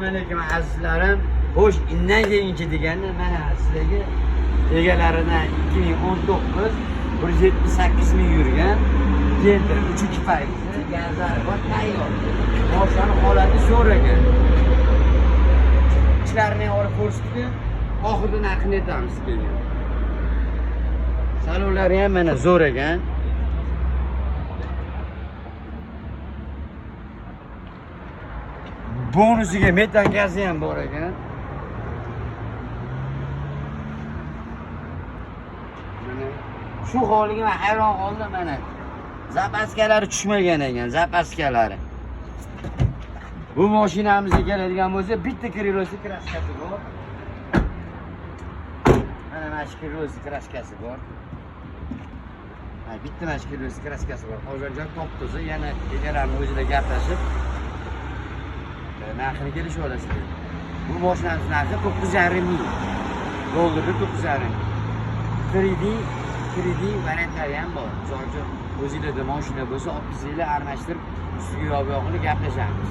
Assalomu azizlarim. Xo'sh, undan keyinchi degani mana sizlarga egalaridan 2019 178 ming yurgan Gentra 3 fayzli gazlari bor tayyor. Boshlarni holati so'ragan. Ichlarini olib ko'rsatdi. Oxirida narxini aytamiz keyin. Salonlari ham mana zo'r ekan. Bonusiga metan gazi ham bor ekan. Shu holiga men hayron qoldim mana. Zapaskalari tushmagan ekan, zapaskalari. Bu mashinamizga keladigan bo'lsa, bitta krilosi kraskasi bor. Mana shu krilosi kraskasi bor. Bitta mana shu krilosi kraskasi bor. Hozirjon top-toza, yana egalarning o'zida gaplashib narxini kelishib olasizlar. Bu mashinamiz narxi 9,5 ming. Dollarga 9,5. 3D variantlari ham bor. Misol uchun o'zingizda mashina bo'lsa, olib kelinglar, aralashtirib, ustiga yo'q-yo'qini gaplashamiz.